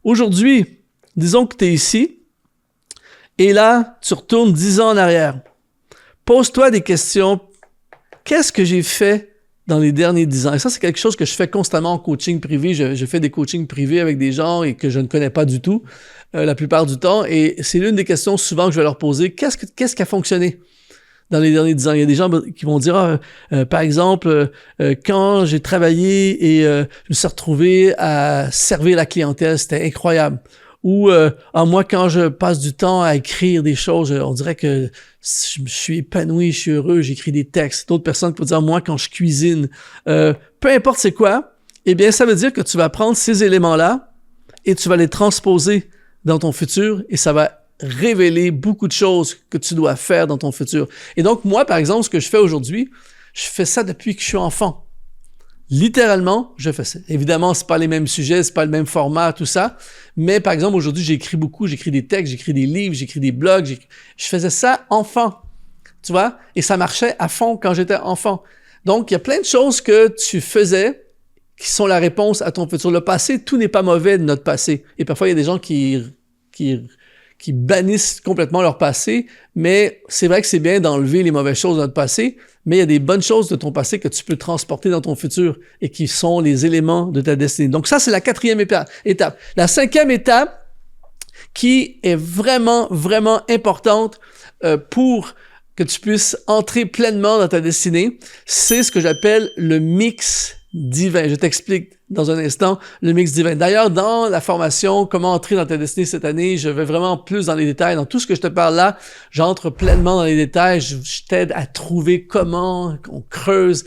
Aujourd'hui, disons que tu es ici, et là, tu retournes 10 ans en arrière. Pose-toi des questions. Qu'est-ce que j'ai fait dans les derniers 10 ans? Et ça, c'est quelque chose que je fais constamment en coaching privé. Je fais des coachings privés avec des gens et que je ne connais pas du tout la plupart du temps. Et c'est l'une des questions souvent que je vais leur poser. Qu'est-ce qui a fonctionné dans les derniers 10 ans? Il y a des gens qui vont dire, par exemple, quand j'ai travaillé et je me suis retrouvé à servir la clientèle, c'était incroyable. Ou moi, quand je passe du temps à écrire des choses, on dirait que je suis épanoui, je suis heureux, j'écris des textes. D'autres personnes peuvent dire, moi, quand je cuisine, peu importe c'est quoi, eh bien, ça veut dire que tu vas prendre ces éléments-là et tu vas les transposer dans ton futur et ça va révéler beaucoup de choses que tu dois faire dans ton futur. Et donc, moi, par exemple, ce que je fais aujourd'hui, je fais ça depuis que je suis enfant. Littéralement, je fais ça. Évidemment, c'est pas les mêmes sujets, c'est pas le même format, tout ça. Mais par exemple, aujourd'hui, j'écris beaucoup, j'écris des textes, j'écris des livres, j'écris des blogs. Je faisais ça enfant, tu vois? Et ça marchait à fond quand j'étais enfant. Donc, il y a plein de choses que tu faisais qui sont la réponse à ton futur. Le passé, tout n'est pas mauvais de notre passé. Et parfois, il y a des gens qui bannissent complètement leur passé, mais c'est vrai que c'est bien d'enlever les mauvaises choses de notre passé, mais il y a des bonnes choses de ton passé que tu peux transporter dans ton futur et qui sont les éléments de ta destinée. Donc ça, c'est la 4e étape. La 5e étape, qui est vraiment, vraiment importante pour que tu puisses entrer pleinement dans ta destinée, c'est ce que j'appelle le mix divin. Je t'explique dans un instant le mix divin. D'ailleurs, dans la formation « Comment entrer dans ta destinée cette année », je vais vraiment plus dans les détails. Dans tout ce que je te parle là, j'entre pleinement dans les détails. Je t'aide à trouver comment on creuse,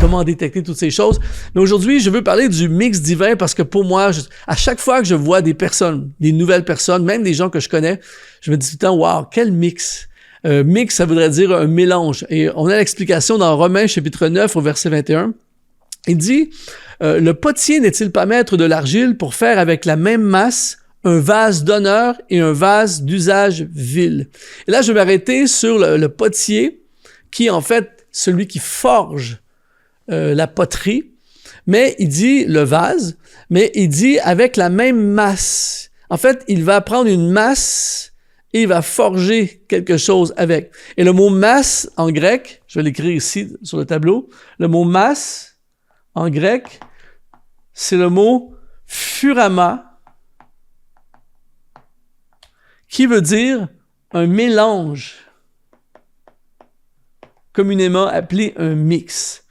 comment détecter toutes ces choses. Mais aujourd'hui, je veux parler du mix divin parce que pour moi, à chaque fois que je vois des personnes, des nouvelles personnes, même des gens que je connais, je me dis tout le temps « Wow, quel mix !» Mix, ça voudrait dire un mélange. Et on a l'explication dans Romains chapitre 9 au verset 21. Il dit, le potier n'est-il pas maître de l'argile pour faire avec la même masse un vase d'honneur et un vase d'usage vil? Et là, je vais m'arrêter sur le potier, qui est en fait celui qui forge la poterie. Mais il dit le vase, mais il dit avec la même masse. En fait, il va prendre une masse et il va forger quelque chose avec. Et le mot masse en grec, je vais l'écrire ici sur le tableau, le mot masse en grec, c'est le mot furama, qui veut dire un mélange, communément appelé un mix.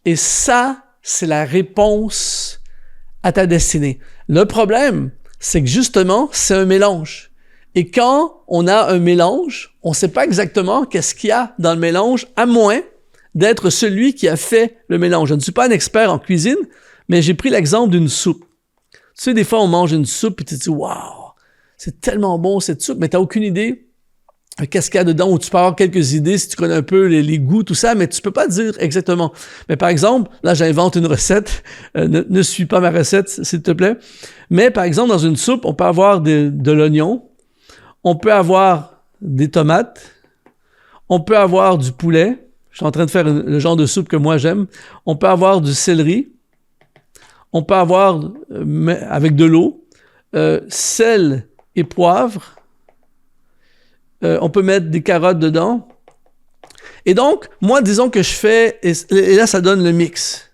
Et ça, c'est la réponse à ta destinée. Le problème, c'est que justement, c'est un mélange. Et quand on a un mélange, on ne sait pas exactement qu'est-ce qu'il y a dans le mélange, à moins d'être celui qui a fait le mélange. Je ne suis pas un expert en cuisine, mais j'ai pris l'exemple d'une soupe. Tu sais, des fois, on mange une soupe et tu te dis « Wow, c'est tellement bon cette soupe », mais tu n'as aucune idée qu'est-ce qu'il y a dedans, ou tu peux avoir quelques idées si tu connais un peu les goûts, tout ça, mais tu peux pas dire exactement. Mais par exemple, là, j'invente une recette. Ne suis pas ma recette, s'il te plaît. Mais par exemple, dans une soupe, on peut avoir de l'oignon, on peut avoir des tomates, on peut avoir du poulet. Je suis en train de faire le genre de soupe que moi j'aime. On peut avoir du céleri. On peut avoir, avec de l'eau, sel et poivre. On peut mettre des carottes dedans. Et donc, moi, disons que je fais, et là, ça donne le mix.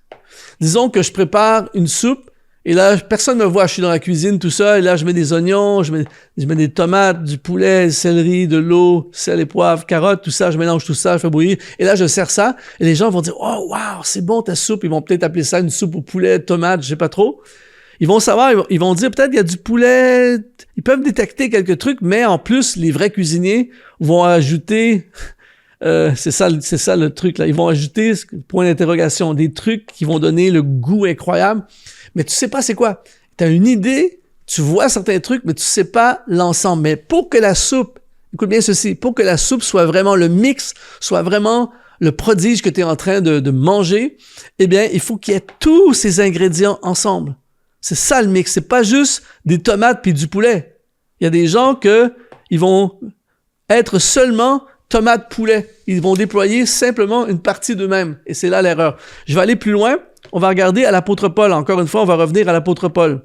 Disons que je prépare une soupe, et là, personne ne me voit, je suis dans la cuisine tout seul, et là, je mets des oignons, je mets des tomates, du poulet, du céleri, de l'eau, sel et poivre, carottes, tout ça, je mélange tout ça, je fais bouillir, et là, je sers ça, et les gens vont dire « Oh, wow, c'est bon ta soupe », ils vont peut-être appeler ça une soupe au poulet, tomate, je sais pas trop. Ils vont savoir, ils vont dire peut-être qu'il y a du poulet, ils peuvent détecter quelques trucs, mais en plus, les vrais cuisiniers vont ajouter, c'est ça le truc là, ils vont ajouter, point d'interrogation, des trucs qui vont donner le goût incroyable, mais tu sais pas c'est quoi. Tu as une idée, tu vois certains trucs, mais tu sais pas l'ensemble. Mais pour que la soupe, écoute bien ceci, pour que la soupe soit vraiment le mix, soit vraiment le prodige que tu es en train de manger, eh bien, il faut qu'il y ait tous ces ingrédients ensemble. C'est ça le mix, c'est pas juste des tomates puis du poulet. Il y a des gens ils vont être seulement tomates poulet. Ils vont déployer simplement une partie d'eux-mêmes. Et c'est là l'erreur. Je vais aller plus loin. On va regarder à l'apôtre Paul. Encore une fois, on va revenir à l'apôtre Paul.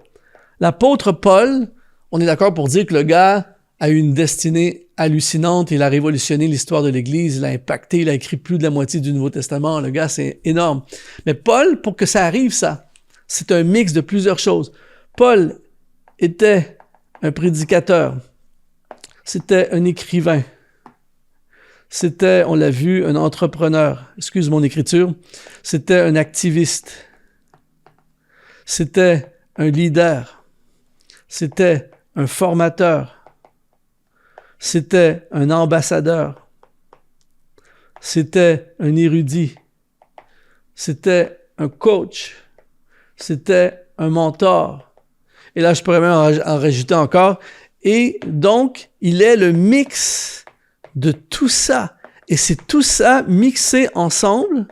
L'apôtre Paul, on est d'accord pour dire que le gars a eu une destinée hallucinante. Il a révolutionné l'histoire de l'Église. Il a impacté. Il a écrit plus de la moitié du Nouveau Testament. Le gars, c'est énorme. Mais Paul, pour que ça arrive, ça, c'est un mix de plusieurs choses. Paul était un prédicateur. C'était un écrivain. C'était, on l'a vu, un entrepreneur. Excuse mon écriture. C'était un activiste. C'était un leader. C'était un formateur. C'était un ambassadeur. C'était un érudit. C'était un coach. C'était un mentor. Et là, je pourrais même en rajouter encore. Et donc, il est le mix de tout ça. Et c'est tout ça mixé ensemble,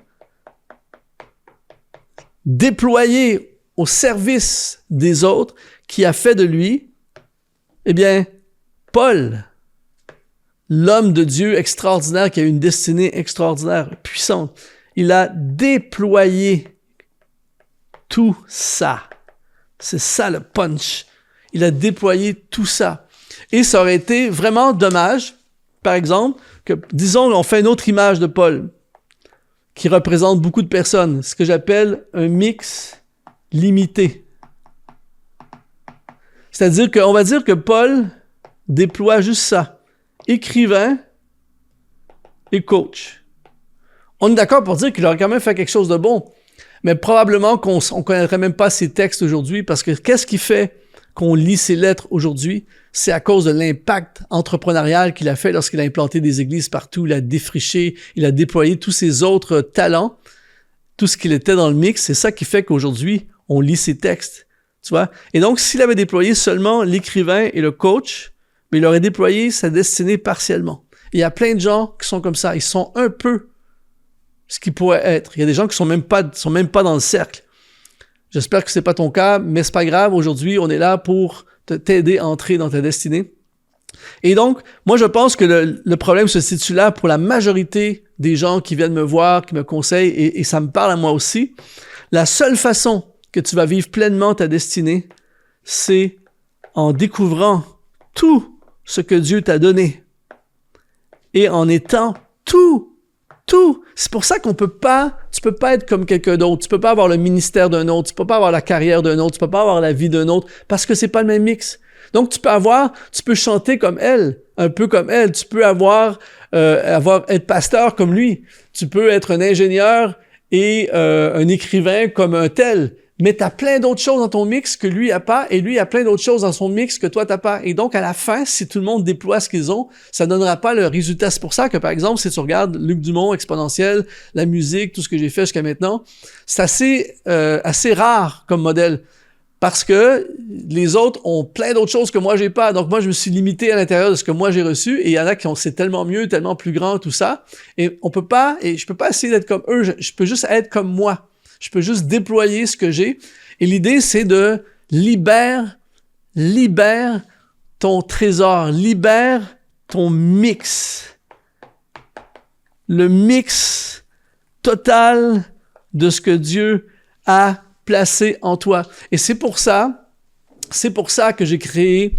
déployé au service des autres, qui a fait de lui, eh bien, Paul, l'homme de Dieu extraordinaire qui a une destinée extraordinaire, puissante. Il a déployé tout ça. C'est ça le punch. Il a déployé tout ça. Et ça aurait été vraiment dommage, par exemple, que, disons, on fait une autre image de Paul qui représente beaucoup de personnes, ce que j'appelle un mix limité. C'est-à-dire qu'on va dire que Paul déploie juste ça. Écrivain et coach. On est d'accord pour dire qu'il aurait quand même fait quelque chose de bon, mais probablement qu'on ne connaîtrait même pas ses textes aujourd'hui, parce que qu'est-ce qui fait qu'on lit ses lettres aujourd'hui? C'est à cause de l'impact entrepreneurial qu'il a fait lorsqu'il a implanté des églises partout, il a défriché, il a déployé tous ses autres talents, tout ce qu'il était dans le mix. C'est ça qui fait qu'aujourd'hui, on lit ses textes. Tu vois? Et donc, s'il avait déployé seulement l'écrivain et le coach, mais il aurait déployé sa destinée partiellement. Il y a plein de gens qui sont comme ça. Ils sont un peu ce qu'ils pourraient être. Il y a des gens qui sont même pas dans le cercle. J'espère que c'est pas ton cas, mais c'est pas grave. Aujourd'hui, on est là pour t'aider à entrer dans ta destinée. Et donc, moi, je pense que le problème se situe là pour la majorité des gens qui viennent me voir, qui me conseillent, et ça me parle à moi aussi. La seule façon que tu vas vivre pleinement ta destinée, c'est en découvrant tout ce que Dieu t'a donné et en étant tout. C'est pour ça tu peux pas être comme quelqu'un d'autre, tu peux pas avoir le ministère d'un autre, tu peux pas avoir la carrière d'un autre, tu peux pas avoir la vie d'un autre, parce que c'est pas le même mix. Donc tu peux chanter comme elle, un peu comme elle, tu peux être pasteur comme lui, tu peux être un ingénieur et un écrivain comme un tel. Mais tu as plein d'autres choses dans ton mix que lui a pas, et lui a plein d'autres choses dans son mix que toi t'as pas. Et donc, à la fin, si tout le monde déploie ce qu'ils ont, ça donnera pas le résultat. C'est pour ça que, par exemple, si tu regardes Luc Dumont, Exponentiel, la musique, tout ce que j'ai fait jusqu'à maintenant, c'est assez rare comme modèle. Parce que les autres ont plein d'autres choses que moi j'ai pas. Donc moi, je me suis limité à l'intérieur de ce que moi j'ai reçu, et il y en a qui ont c'est tellement mieux, tellement plus grand, tout ça. Et je peux pas essayer d'être comme eux, je peux juste être comme moi. Je peux juste déployer ce que j'ai. Et l'idée, c'est de libère ton trésor, libère ton mix. Le mix total de ce que Dieu a placé en toi. Et c'est pour ça que j'ai créé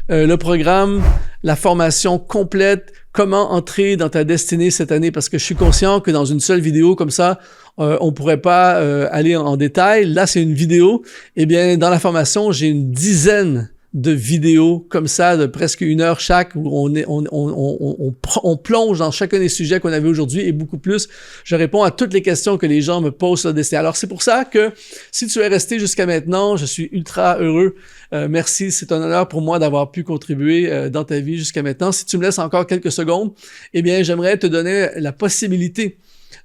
le programme, la formation complète, comment entrer dans ta destinée cette année, parce que je suis conscient que dans une seule vidéo comme ça, on pourrait pas aller en détail. Là, c'est une vidéo. Eh bien, dans la formation, j'ai une dizaine de vidéos comme ça, de presque 1 heure chaque, où on plonge dans chacun des sujets qu'on avait aujourd'hui et beaucoup plus. Je réponds à toutes les questions que les gens me posent sur le destin. Alors, c'est pour ça que si tu es resté jusqu'à maintenant, je suis ultra heureux. Merci, c'est un honneur pour moi d'avoir pu contribuer dans ta vie jusqu'à maintenant. Si tu me laisses encore quelques secondes, eh bien, j'aimerais te donner la possibilité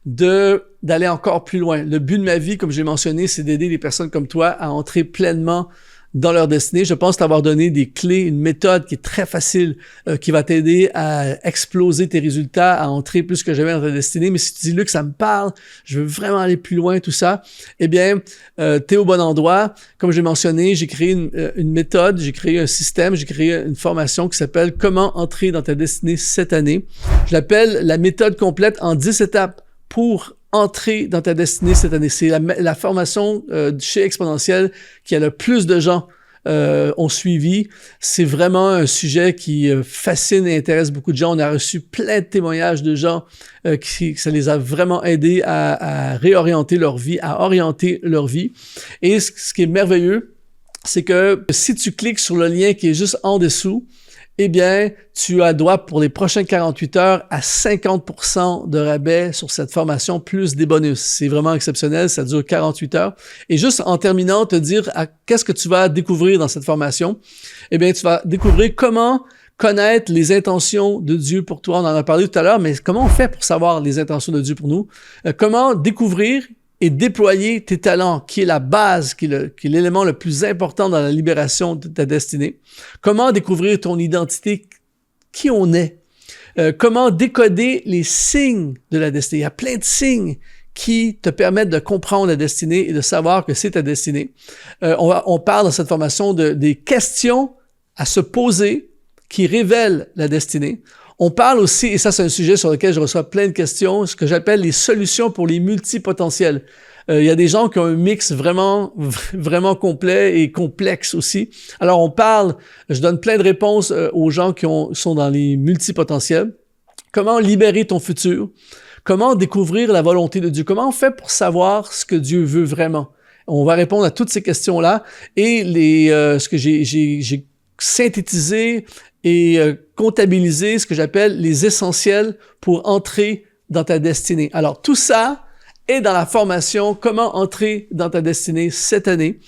d'aller encore plus loin. Le but de ma vie, comme j'ai mentionné, c'est d'aider les personnes comme toi à entrer pleinement dans leur destinée. Je pense t'avoir donné des clés, une méthode qui est très facile, qui va t'aider à exploser tes résultats, à entrer plus que jamais dans ta destinée. Mais si tu dis, Luc, ça me parle, je veux vraiment aller plus loin, tout ça, eh bien, t'es au bon endroit. Comme j'ai mentionné, j'ai créé une méthode, j'ai créé un système, j'ai créé une formation qui s'appelle « Comment entrer dans ta destinée cette année ». Je l'appelle la méthode complète en 10 étapes pour entrer dans ta destinée cette année. C'est la formation chez Exponentiel qui a le plus de gens ont suivi. C'est vraiment un sujet qui fascine et intéresse beaucoup de gens. On a reçu plein de témoignages de gens qui ça les a vraiment aidés à réorienter leur vie, à orienter leur vie. Et ce qui est merveilleux, c'est que si tu cliques sur le lien qui est juste en dessous, eh bien, tu as droit pour les prochaines 48 heures à 50% de rabais sur cette formation, plus des bonus. C'est vraiment exceptionnel, ça dure 48 heures. Et juste en terminant, te dire qu'est-ce que tu vas découvrir dans cette formation? Eh bien, tu vas découvrir comment connaître les intentions de Dieu pour toi. On en a parlé tout à l'heure, mais comment on fait pour savoir les intentions de Dieu pour nous? Comment découvrir et déployer tes talents, qui est la base, qui est l'élément le plus important dans la libération de ta destinée. Comment découvrir ton identité, qui on est. Comment décoder les signes de la destinée. Il y a plein de signes qui te permettent de comprendre la destinée et de savoir que c'est ta destinée. On parle dans cette formation des questions à se poser qui révèlent la destinée. On parle aussi, et ça c'est un sujet sur lequel je reçois plein de questions, ce que j'appelle les solutions pour les multipotentiels. Il y a des gens qui ont un mix vraiment complet et complexe aussi. Alors je donne plein de réponses aux gens qui sont dans les multipotentiels. Comment libérer ton futur? Comment découvrir la volonté de Dieu? Comment on fait pour savoir ce que Dieu veut vraiment? On va répondre à toutes ces questions-là et ce que j'ai synthétisé et comptabilisé, ce que j'appelle les essentiels pour entrer dans ta destinée. Alors, tout ça est dans la formation « Comment entrer dans ta destinée » cette année.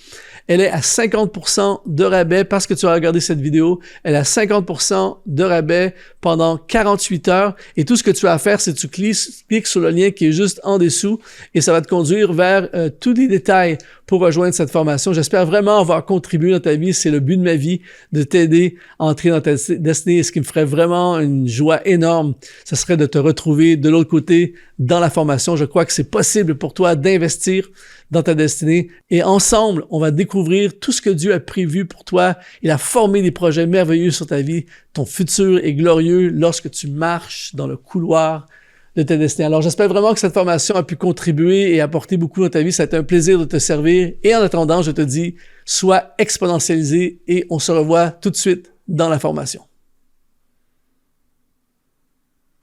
Elle est à 50% de rabais parce que tu as regardé cette vidéo. Elle est à 50% de rabais pendant 48 heures. Et tout ce que tu as à faire, c'est que tu cliques sur le lien qui est juste en dessous et ça va te conduire vers tous les détails pour rejoindre cette formation. J'espère vraiment avoir contribué dans ta vie. C'est le but de ma vie, de t'aider à entrer dans ta destinée. Et ce qui me ferait vraiment une joie énorme, ce serait de te retrouver de l'autre côté dans la formation. Je crois que c'est possible pour toi d'investir dans ta destinée et ensemble, on va découvrir tout ce que Dieu a prévu pour toi. Il a formé des projets merveilleux sur ta vie. Ton futur est glorieux lorsque tu marches dans le couloir de ta destinée. Alors, j'espère vraiment que cette formation a pu contribuer et apporter beaucoup dans ta vie. Ça a été un plaisir de te servir. Et en attendant, je te dis, sois exponentialisé et on se revoit tout de suite dans la formation.